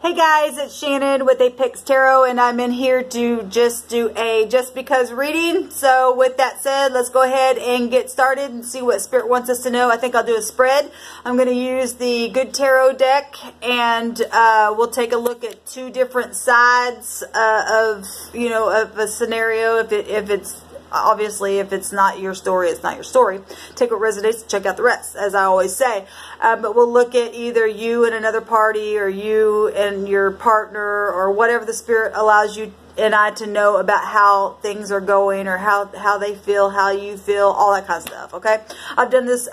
Hey guys, it's Shannon with Apex Tarot, and I'm in here to just do a just because reading. So with that said, let's go ahead and get started and see what Spirit wants us to know. I think I'll do a spread. I'm going to use the Good Tarot deck, and we'll take a look at two different sides of a scenario. If it's obviously, if it's not your story, it's not your story. Take what resonates, check out the rest, as I always say. But we'll look at either you and another party, or you and your partner, or whatever the Spirit allows you and I to know about how things are going, or how they feel, how you feel, all that kind of stuff, okay? I've done this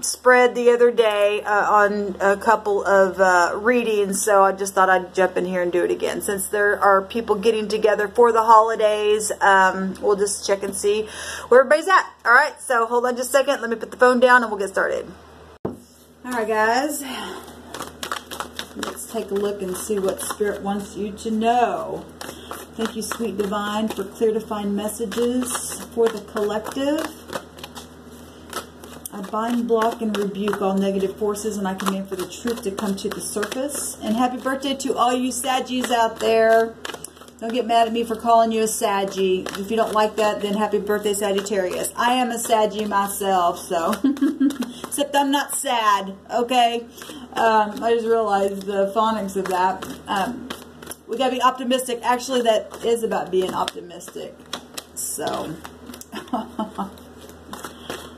spread the other day on a couple of readings, so I just thought I'd jump in here and do it again. Since there are people getting together for the holidays, we'll just check and see where everybody's at. All right, so hold on just a second. Let me put the phone down and we'll get started. All right, guys. Let's take a look and see what Spirit wants you to know. Thank you, Sweet Divine, for clear, defined messages for the collective. I bind, block, and rebuke all negative forces, and I command for the truth to come to the surface. And happy birthday to all you Saggies out there. Don't get mad at me for calling you a Saggy. If you don't like that, then happy birthday, Sagittarius. I am a Saggy myself, so. Except I'm not sad, okay? I just realized the phonics of that. We got to be optimistic. Actually, that is about being optimistic. So.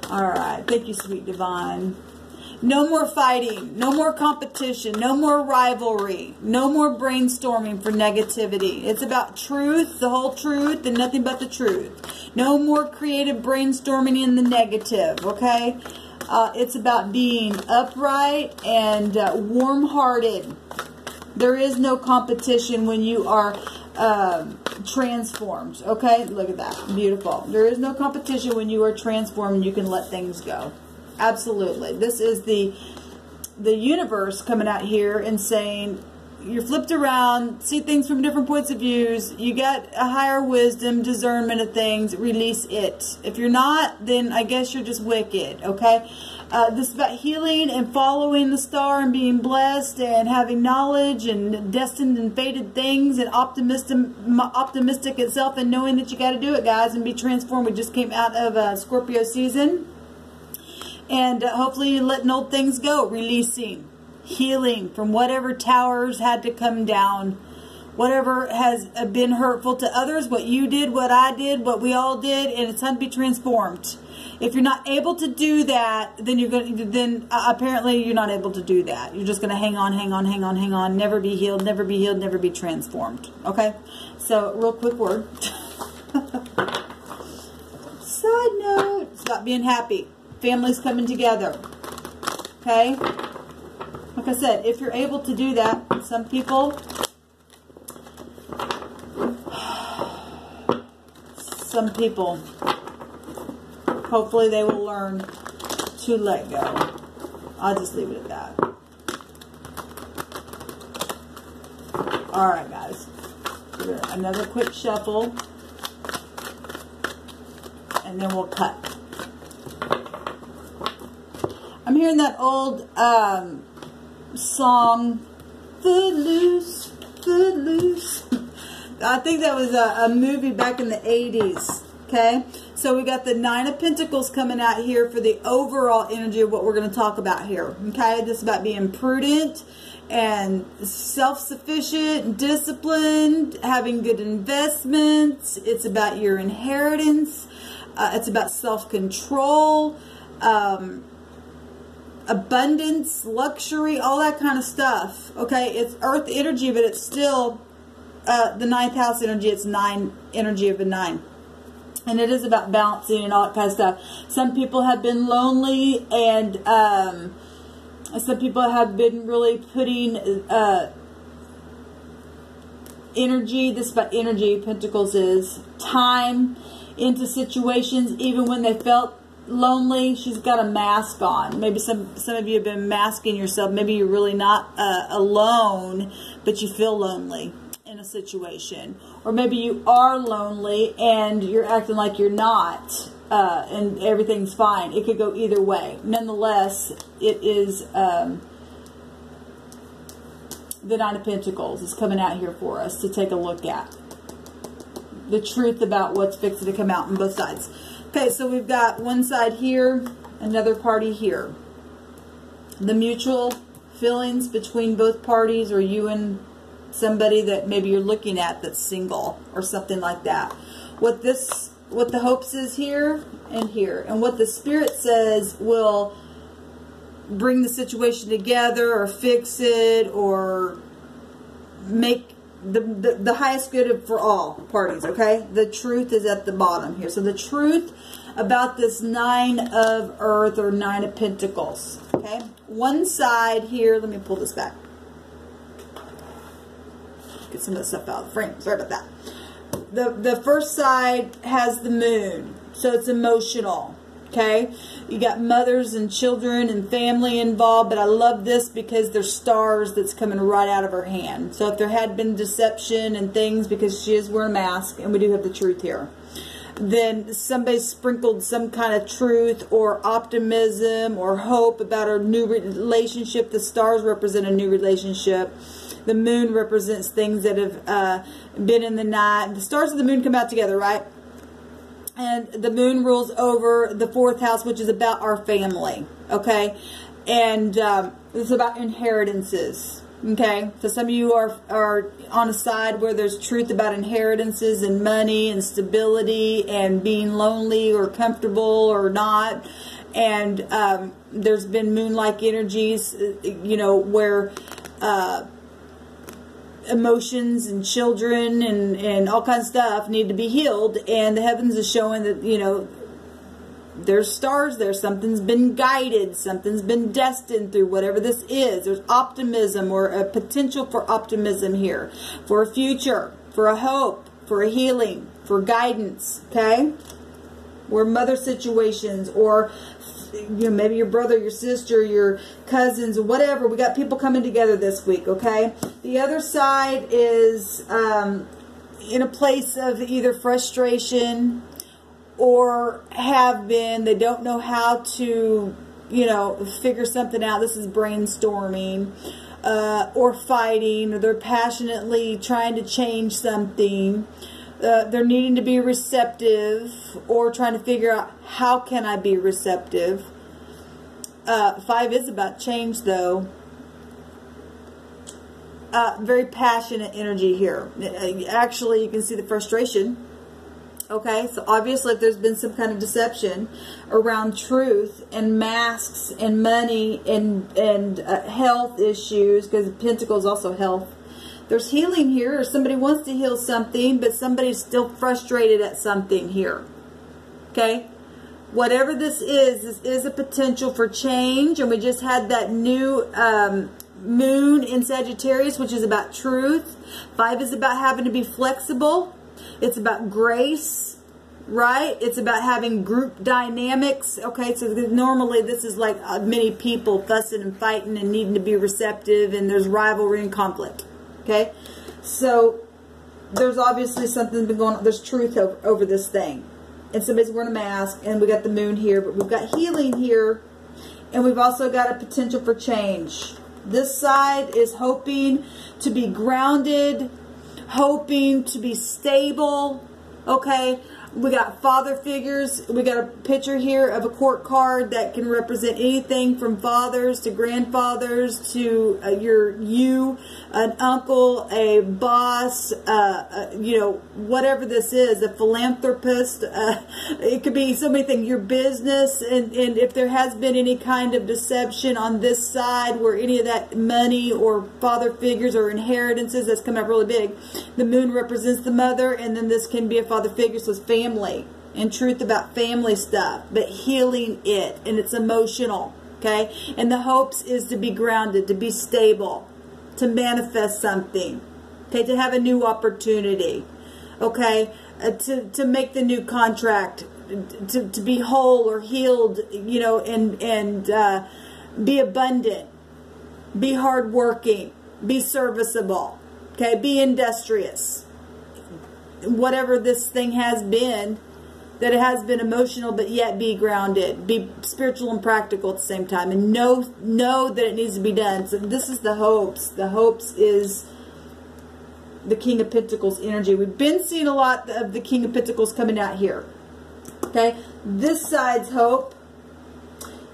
Alright, thank you, Sweet Divine. No more fighting, no more competition, no more rivalry, no more brainstorming for negativity. It's about truth, the whole truth, and nothing but the truth. No more creative brainstorming in the negative, okay? It's about being upright and warm-hearted. There is no competition when you are transformed. Okay, look at that, beautiful. There is no competition when you are transformed and you can let things go. Absolutely. This is the universe coming out here and saying you're flipped around, see things from different points of views, you got a higher wisdom, discernment of things, release it. If you're not, then I guess you're just wicked. Okay, this is about healing and following the star and being blessed and having knowledge and destined and fated things, and optimistic itself, and knowing that you got to do it, guys, and be transformed. We just came out of Scorpio season, and hopefully you're letting old things go, releasing, healing from whatever towers had to come down, whatever has been hurtful to others, what you did, what I did, what we all did, and it's time to be transformed. If you're not able to do that, then you're going to, then apparently you're not able to do that. You're just going to hang on, hang on, hang on, hang on, never be healed, never be healed, never be transformed. Okay? So, real quick word. Side note, it's about being happy. Families coming together. Okay? Like I said, if you're able to do that, some people hopefully they will learn to let go. I'll just leave it at that. Alright, guys. Another quick shuffle. And then we'll cut. I'm hearing that old song, Footloose, Footloose. I think that was a movie back in the 80s. Okay, so we got the Nine of Pentacles coming out here for the overall energy of what we're going to talk about here. Okay, this is about being prudent and self-sufficient, disciplined, having good investments. It's about your inheritance. It's about self-control, abundance, luxury, all that kind of stuff. Okay, it's earth energy, but it's still the ninth house energy. It's energy of a 9. And it is about balancing and all that kind of stuff. Some people have been lonely, and some people have been really putting energy, this is about energy, Pentacles is time, into situations even when they felt lonely. She's got a mask on. Maybe some of you have been masking yourself. Maybe you're really not alone, but you feel lonely in a situation. Or maybe you are lonely and you're acting like you're not, and everything's fine. It could go either way. Nonetheless, it is the Nine of Pentacles is coming out here for us to take a look at. The truth about what's fixing to come out on both sides. Okay, so we've got one side here, another party here. The mutual feelings between both parties, or you and somebody that maybe you're looking at that's single or something like that. What the hopes is here and here, and what the Spirit says will bring the situation together or fix it or make the highest good for all parties, okay? The truth is at the bottom here. So the truth about this Nine of Earth or Nine of Pentacles, okay? One side here, let me pull this back. Get some of the stuff out of the frame. Sorry about that. The first side has the moon, so it's emotional, okay? You got mothers and children and family involved, but I love this because there's stars that's coming right out of her hand. So if there had been deception and things, because she is wearing a mask, and we do have the truth here, then somebody sprinkled some kind of truth or optimism or hope about our new relationship. The stars represent a new relationship. The moon represents things that have been in the night. The stars and the moon come out together, right? And the moon rules over the 4th house, which is about our family, okay? And it's about inheritances, okay? So some of you are on a side where there's truth about inheritances and money and stability and being lonely or comfortable or not. And there's been moon-like energies, you know, where emotions and children and all kinds of stuff need to be healed, and the heavens is showing that, you know, there's stars there, something's been guided, something's been destined through whatever this is. There's optimism or a potential for optimism here, for a future, for a hope, for a healing, for guidance, okay? Or mother situations, or you know, maybe your brother, your sister, your cousins, whatever. We got people coming together this week, okay? The other side is in a place of either frustration or have been. They don't know how to, you know, figure something out. This is brainstorming. Or fighting, or they're passionately trying to change something. They're needing to be receptive, or trying to figure out, how can I be receptive? 5 is about change, though. Very passionate energy here. Actually, you can see the frustration. Okay, so obviously if there's been some kind of deception around truth and masks and money and health issues, because Pentacles also health. There's healing here, or somebody wants to heal something, but somebody's still frustrated at something here. Okay? Whatever this is a potential for change, and we just had that new moon in Sagittarius, which is about truth. 5 is about having to be flexible. It's about grace, right? It's about having group dynamics. Okay, so normally this is like many people fussing and fighting and needing to be receptive, and there's rivalry and conflict. Okay, so there's obviously something been going on. There's truth over this thing. And somebody's wearing a mask, and we got the moon here, but we've got healing here, and we've also got a potential for change. This side is hoping to be grounded, hoping to be stable. Okay, we got father figures. We got a picture here of a court card that can represent anything from fathers to grandfathers to an uncle, a boss, you know, whatever this is, a philanthropist. It could be so many things. Your business, and if there has been any kind of deception on this side where any of that money or father figures or inheritances, that's coming up really big. The moon represents the mother, and then this can be a father figure, so it's family and truth about family stuff, but healing it, and it's emotional, okay? And the hopes is to be grounded, to be stable, to manifest something, okay, to have a new opportunity, okay, to make the new contract, to be whole or healed, you know, and be abundant, be hardworking, be serviceable, okay, be industrious. Whatever this thing has been, That it has been emotional, but yet be grounded. Be spiritual and practical at the same time. And know that it needs to be done. So this is the hopes. The hopes is the King of Pentacles energy. We've been seeing a lot of the King of Pentacles coming out here. Okay? This side's hope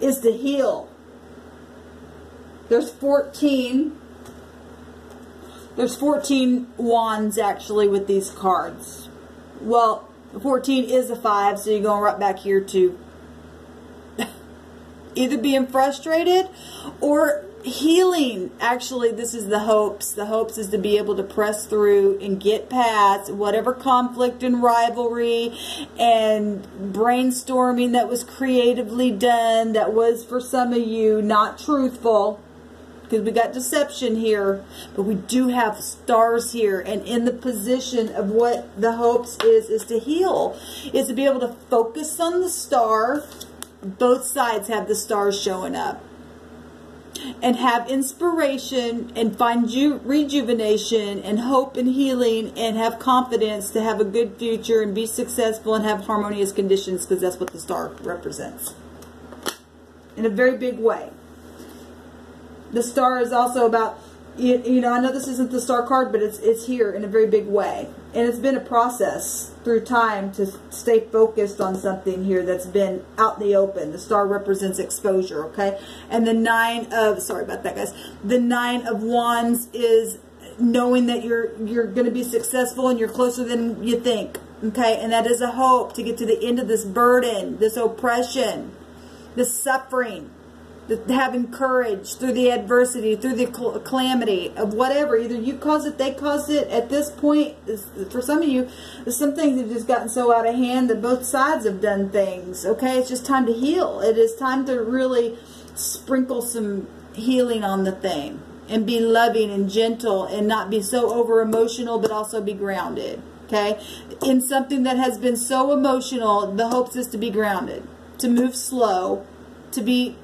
is to heal. There's 14. There's 14 wands actually with these cards. Well, 14 is a 5, so you're going right back here to either being frustrated or healing. Actually, this is the hopes. The hopes is to be able to press through and get past whatever conflict and rivalry and brainstorming that was creatively done, that was for some of you not truthful. Because we got deception here, but we do have stars here, and in the position of what the hopes is to heal, is to be able to focus on the star. Both sides have the stars showing up, and have inspiration and find rejuvenation and hope and healing, and have confidence to have a good future and be successful and have harmonious conditions, because that's what the star represents in a very big way. The star is also about, you know, I know this isn't the star card, but it's here in a very big way. And it's been a process through time to stay focused on something here that's been out in the open. The star represents exposure, okay? And the 9 of, sorry about that, guys. The 9 of Wands is knowing that you're going to be successful and you're closer than you think, okay? And that is a hope to get to the end of this burden, this oppression, this suffering. Having courage through the adversity, through the calamity of whatever. Either you cause it, they cause it. At this point, for some of you, some things have just gotten so out of hand that both sides have done things. Okay, it's just time to heal. It is time to really sprinkle some healing on the thing. And be loving and gentle and not be so over emotional, but also be grounded. Okay, in something that has been so emotional, the hopes is to be grounded. To move slow. To be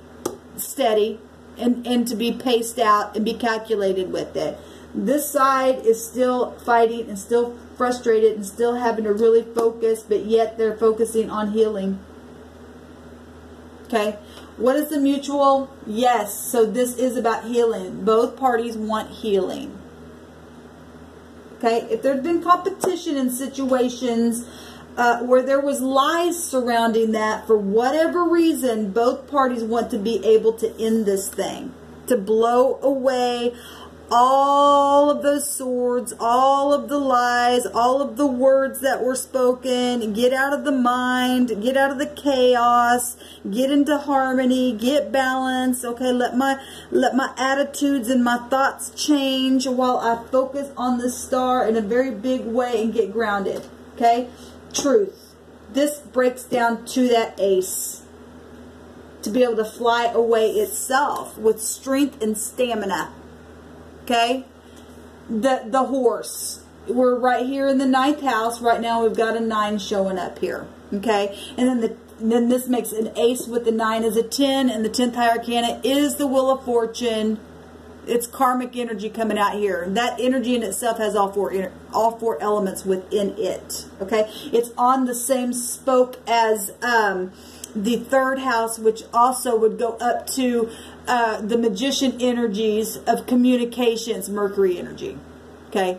steady and to be paced out and be calculated with it. This side is still fighting and still frustrated and still having to really focus, but yet they're focusing on healing. Okay, what is the mutual? Yes, so this is about healing. Both parties want healing. Okay, if there's been competition in situations where there was lies surrounding that, for whatever reason, both parties want to be able to end this thing. To blow away all of those swords, all of the lies, all of the words that were spoken. Get out of the mind, get out of the chaos, get into harmony, get balance. Okay, let my attitudes and my thoughts change while I focus on the star in a very big way and get grounded. Okay? Truth. This breaks down to that ace. To be able to fly away itself with strength and stamina. Okay? The horse. We're right here in the 9th house. Right now we've got a 9 showing up here. Okay? And then this makes an ace with the 9 as a 10. And the 10th high arcana is the Wheel of Fortune. It's karmic energy coming out here. That energy in itself has all four elements within it. Okay, it's on the same spoke as the 3rd house, which also would go up to the magician energies of communications, Mercury energy. Okay,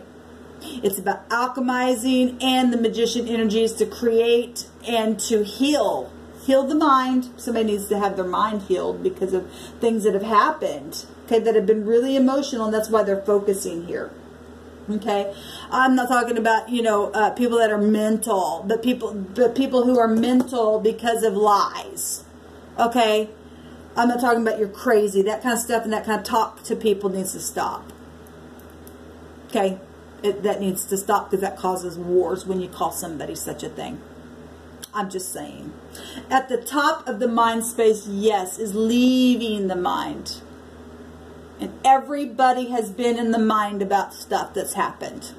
it's about alchemizing and the magician energies to create and to heal. Heal the mind. Somebody needs to have their mind healed because of things that have happened. Okay, that have been really emotional, and that's why they're focusing here. Okay, I'm not talking about, you know, people that are mental, but people who are mental because of lies. Okay, I'm not talking about you're crazy. That kind of stuff and that kind of talk to people needs to stop. Okay, that needs to stop because that causes wars when you call somebody such a thing. I'm just saying. At the top of the mind space, yes, is leaving the mind. And everybody has been in the mind about stuff that's happened.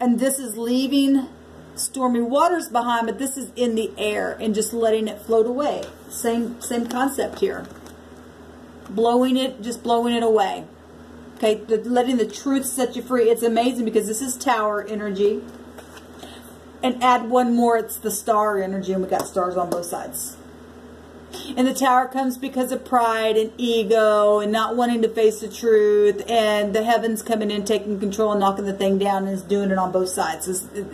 And this is leaving stormy waters behind, but this is in the air and just letting it float away. Same concept here. Just blowing it away. Okay, letting the truth set you free. It's amazing because this is Tower energy. And add one more, it's the star energy, and we got stars on both sides. And the Tower comes because of pride and ego and not wanting to face the truth. And the heavens coming in, taking control and knocking the thing down, and is doing it on both sides.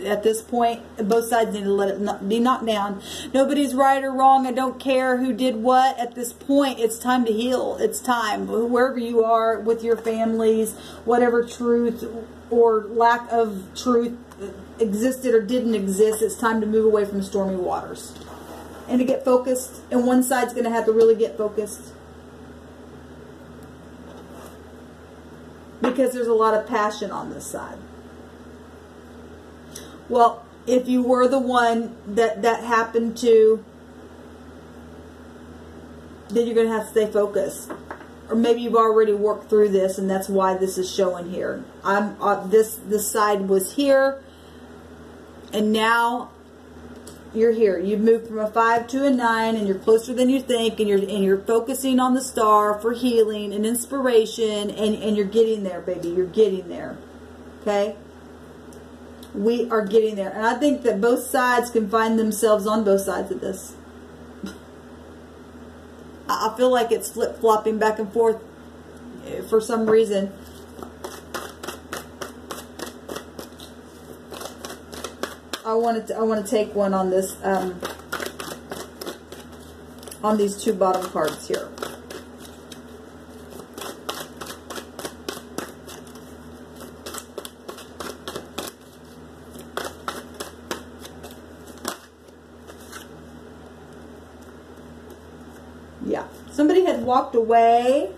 At this point, both sides need to let it be knocked down. Nobody's right or wrong. I don't care who did what. At this point, it's time to heal. It's time. Wherever you are with your families, whatever truth or lack of truth existed or didn't exist, it's time to move away from stormy waters. And to get focused, and one side's going to have to really get focused. Because there's a lot of passion on this side. Well, if you were the one that happened to, then you're going to have to stay focused. Or maybe you've already worked through this, and that's why this is showing here. This side was here, and now you're here. You've moved from a 5 to a 9, and you're closer than you think, and you're focusing on the star for healing and inspiration, and you're getting there, baby. You're getting there. Okay? We are getting there. And I think that both sides can find themselves on both sides of this. I feel like it's flip-flopping back and forth for some reason. I want to take one on this, on these two bottom cards here. Yeah, somebody had walked away,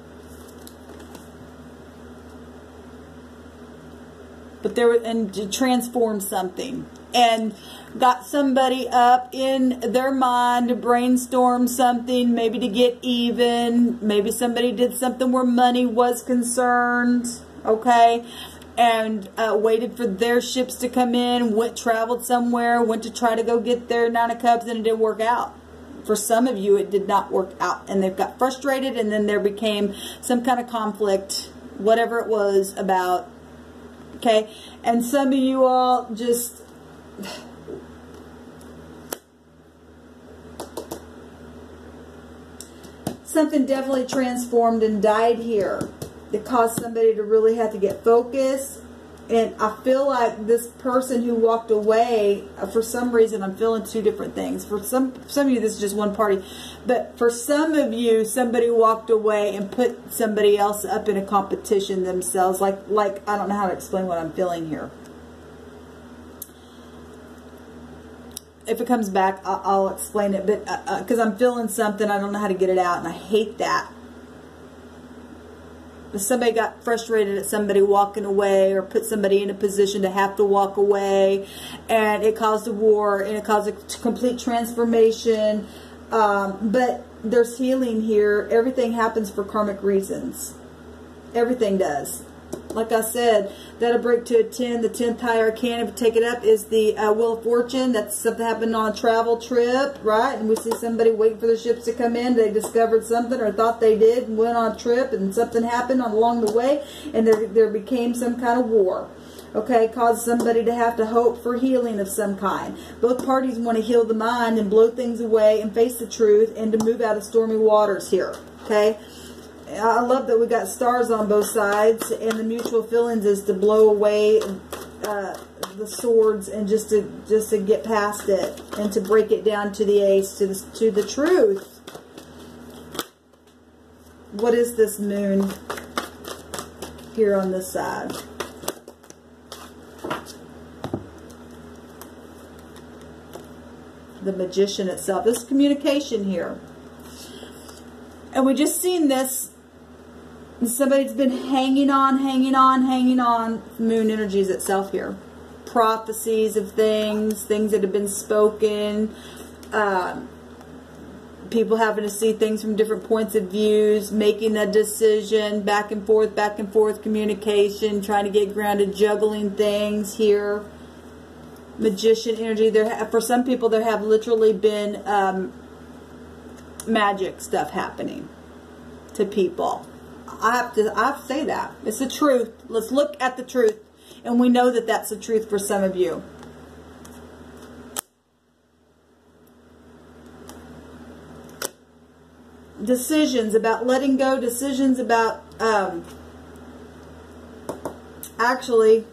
but there was, and to transform something. And got somebody up in their mind to brainstorm something, maybe to get even. Maybe somebody did something where money was concerned, okay? And waited for their ships to come in, traveled somewhere, went to try to go get their 9 of Cups, and it didn't work out. For some of you, it did not work out. And they've got frustrated, and then there became some kind of conflict, whatever it was about, okay? And some of you all just... something definitely transformed and died here that caused somebody to really have to get focused. And I feel like this person who walked away, for some reason, I'm feeling two different things. For some of you, this is just one party. But for some of you, somebody walked away and put somebody else up in a competition themselves. Like I don't know how to explain what I'm feeling here. If it comes back, I'll explain it. But because I'm feeling something, I don't know how to get it out, and I hate that. If somebody got frustrated at somebody walking away, or put somebody in a position to have to walk away, and it caused a war, and it caused a complete transformation. But there's healing here. Everything happens for karmic reasons. Everything does. Like I said, that'll break to a 10. The 10th high arcana, if you take it up, is the Wheel of Fortune. That's something happened on a travel trip, right? And we see somebody waiting for the ships to come in. They discovered something, or thought they did, and went on a trip, and something happened along the way, and there became some kind of war. Okay, caused somebody to have to hope for healing of some kind. Both parties want to heal the mind and blow things away and face the truth, and to move out of stormy waters here. Okay. I love that we got stars on both sides, and the mutual feelings is to blow away the swords, and just to get past it, and to break it down to the ace, to the truth. What is this moon here on this side? The Magician itself. This is communication here. And we just seen this. Somebody's been hanging on. Moon energies itself here. Prophecies of things that have been spoken. People having to see things from different points of views. Making a decision. Back and forth communication. Trying to get grounded. Juggling things here. Magician energy. For some people, there have literally been magic stuff happening to people. I have to say that. It's the truth. Let's look at the truth. And we know that that's the truth for some of you. decisions, about letting go, decisions about actually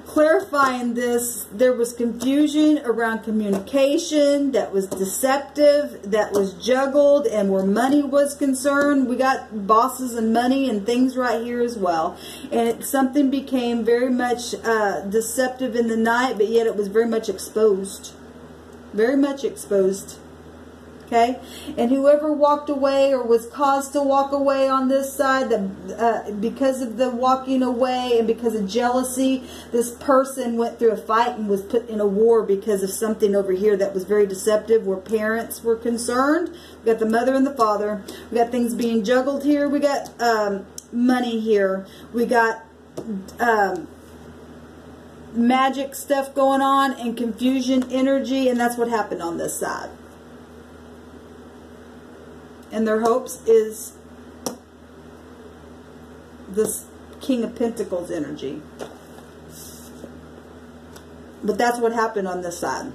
clarifying this. There was confusion around communication that was deceptive, that was juggled, and where money was concerned. We got bosses and money and things right here as well. And something became very much deceptive in the night, but yet it was very much exposed. Very much exposed. Okay, and whoever walked away or was caused to walk away on this side, because of the walking away and because of jealousy, this person went through a fight and was put in a war because of something over here that was very deceptive, where parents were concerned. We got the mother and the father. We got things being juggled here. We got money here. We got magic stuff going on and confusion energy, and that's what happened on this side. And their hopes is this King of Pentacles energy. But that's what happened on this side.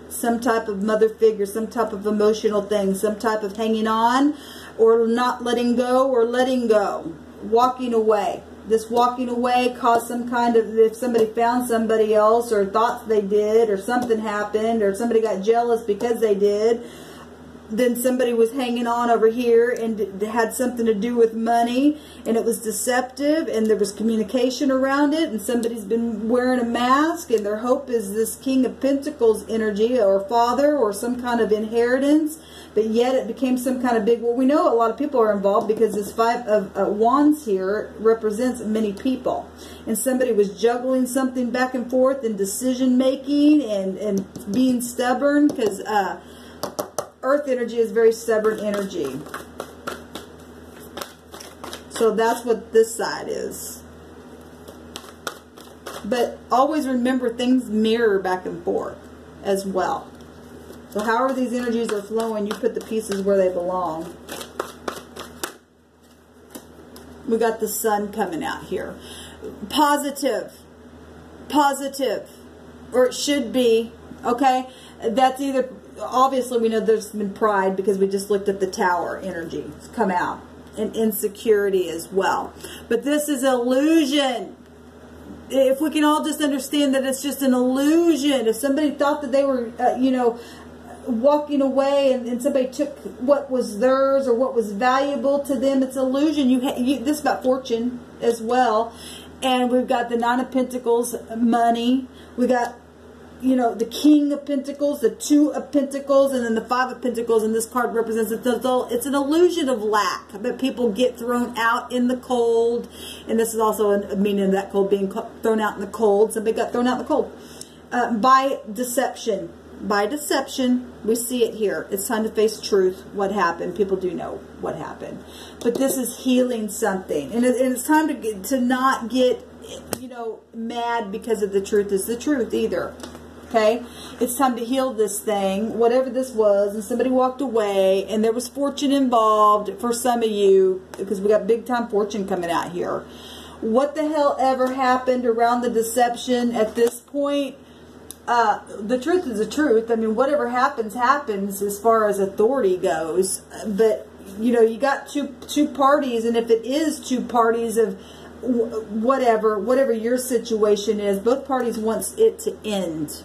Some type of mother figure, some type of emotional thing, some type of hanging on or not letting go or letting go. Walking away. This walking away caused some kind of, if somebody found somebody else or thought they did, or something happened, or somebody got jealous because they did, then somebody was hanging on over here and it had something to do with money, and it was deceptive, and there was communication around it, and somebody's been wearing a mask, and their hope is this King of Pentacles energy, or father, or some kind of inheritance, but yet it became some kind of big, well, we know a lot of people are involved because this Five of Wands here represents many people, and somebody was juggling something back and forth and decision making and being stubborn, because Earth energy is very stubborn energy. So that's what this side is. But always remember, things mirror back and forth as well. So however these energies are flowing, you put the pieces where they belong. We got the sun coming out here. Positive. Positive. Or it should be. Okay? That's either... Obviously, we know there's been pride because we just looked at the Tower energy. It's come out. And insecurity as well. But this is illusion. If we can all just understand that it's just an illusion. If somebody thought that they were, you know, walking away and somebody took what was theirs or what was valuable to them, it's illusion. This is about fortune as well. And we've got the Nine of Pentacles, money. We got, you know, the King of Pentacles, the Two of Pentacles, and then the Five of Pentacles, and this card represents it's an illusion of lack, but people get thrown out in the cold, and this is also a meaning of that cold, being thrown out in the cold. Somebody got thrown out in the cold by deception. By deception, we see it here. It's time to face truth. What happened? People do know what happened, but this is healing something, and it's time to not get, you know, mad because of the truth is the truth either. Okay, it's time to heal this thing, whatever this was, and somebody walked away, and there was fortune involved for some of you, because we got big time fortune coming out here. What the hell ever happened around the deception at this point? The truth is the truth. I mean, whatever happens, happens as far as authority goes. But, you know, you got two parties, and if it is two parties of whatever your situation is, both parties wants it to end.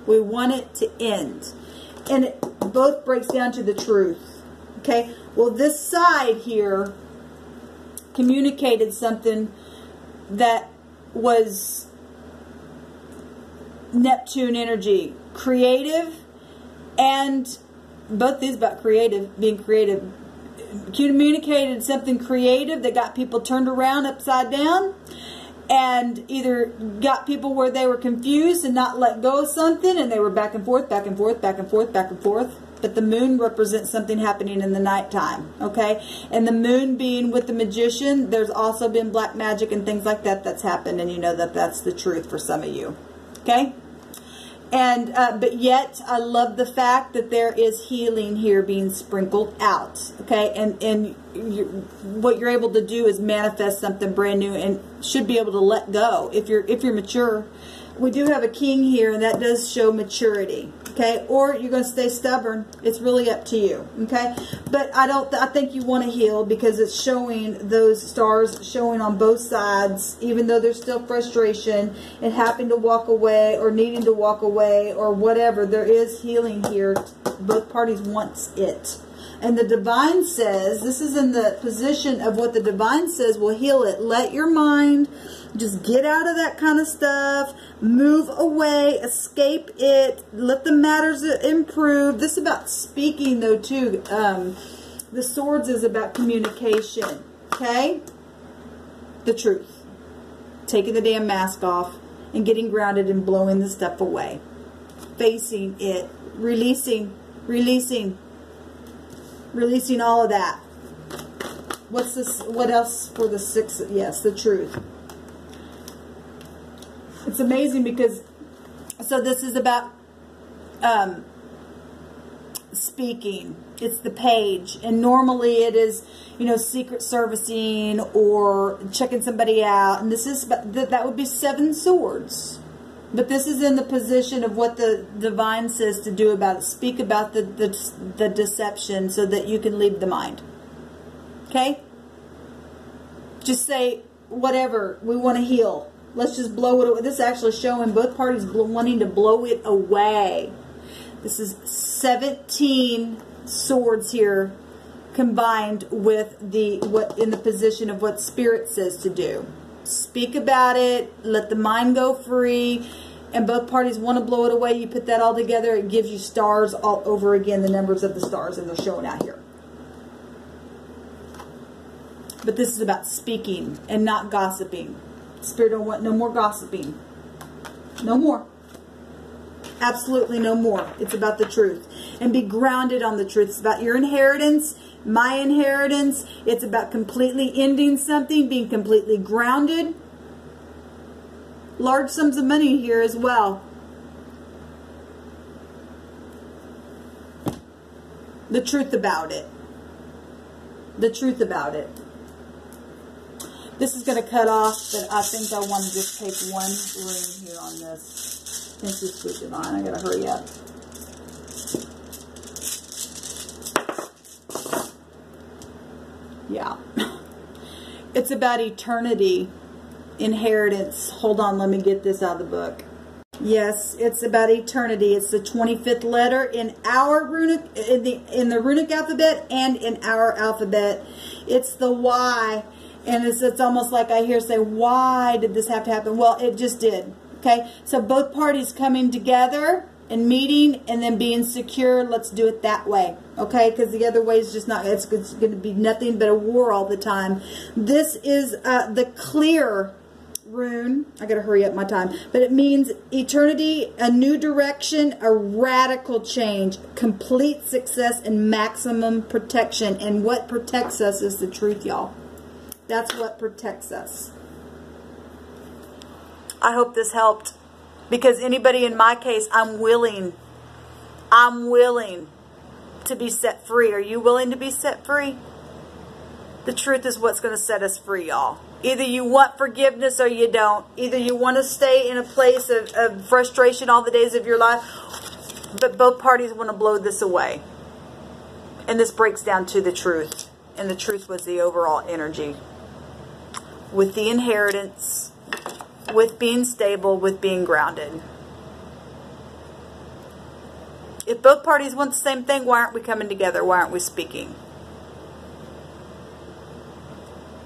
We want it to end. And it both breaks down to the truth. Okay? Well, this side here communicated something that was Neptune energy. Creative, and both these about creative, being creative. Communicated something creative that got people turned around upside down, and either got people where they were confused and not let go of something, and they were back and forth, back and forth, back and forth, back and forth. But the moon represents something happening in the nighttime, okay? And the moon being with the magician, there's also been black magic and things like that that's happened, and you know that that's the truth for some of you, okay? And but yet, I love the fact that there is healing here being sprinkled out, okay? And what you're able to do is manifest something brand new, and should be able to let go if you're mature. We do have a king here, and that does show maturity. Okay, or you're going to stay stubborn. It's really up to you. Okay, but I think you want to heal, because it's showing those stars showing on both sides, even though there's still frustration and having to walk away or needing to walk away or whatever. There is healing here. Both parties wants it. And the divine says, this is in the position of what the divine says will heal it. Let your mind just get out of that kind of stuff. Move away. Escape it. Let the matters improve. This is about speaking, though, too. The swords is about communication. Okay? The truth. Taking the damn mask off and getting grounded and blowing the stuff away. Facing it. Releasing all of that. What's this? What else for the 6? Yes, the truth. It's amazing because, so this is about speaking. It's the page, and normally it is, you know, secret servicing or checking somebody out, and this is that would be 7 swords. But this is in the position of what the divine says to do about it. Speak about the deception so that you can leave the mind. Okay? Just say, whatever, we want to heal. Let's just blow it away. This is actually showing both parties wanting to blow it away. This is 17 swords here combined with what in the position of what Spirit says to do. Speak about it. Let the mind go free. And both parties want to blow it away. You put that all together. It gives you stars all over again. The numbers of the stars. And they're showing out here. But this is about speaking and not gossiping. Spirit don't want no more gossiping. No more. Absolutely no more. It's about the truth. And be grounded on the truth. It's about your inheritance. My inheritance. It's about completely ending something, being completely grounded. Large sums of money here as well. The truth about it. The truth about it. This is going to cut off, but I think I want to just take one rune here on this. Thank you, sweet divine. I got to hurry up. Yeah. It's about eternity, inheritance. Hold on, let me get this out of the book. Yes, it's about eternity. It's the 25th letter in our runic, in the runic alphabet and in our alphabet. It's the Y, and it's almost like I hear say, why did this have to happen? Well, it just did. Okay, so both parties coming together and meeting and then being secure. Let's do it that way. Okay, because the other way is just not, it's going to be nothing but a war all the time. This is the clear rune. I got to hurry up my time. But it means eternity, a new direction, a radical change, complete success, and maximum protection. And what protects us is the truth, y'all. That's what protects us. I hope this helped. Because anybody in my case, I'm willing to be set free. Are you willing to be set free? The truth is what's going to set us free, y'all. Either you want forgiveness or you don't. Either you want to stay in a place of frustration all the days of your life, but both parties want to blow this away. And this breaks down to the truth. And the truth was the overall energy. With the inheritance, with being stable, with being grounded. If both parties want the same thing, why aren't we coming together? Why aren't we speaking?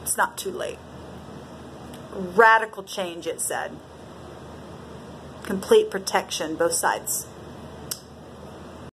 It's not too late. Radical change, it said. Complete protection, both sides.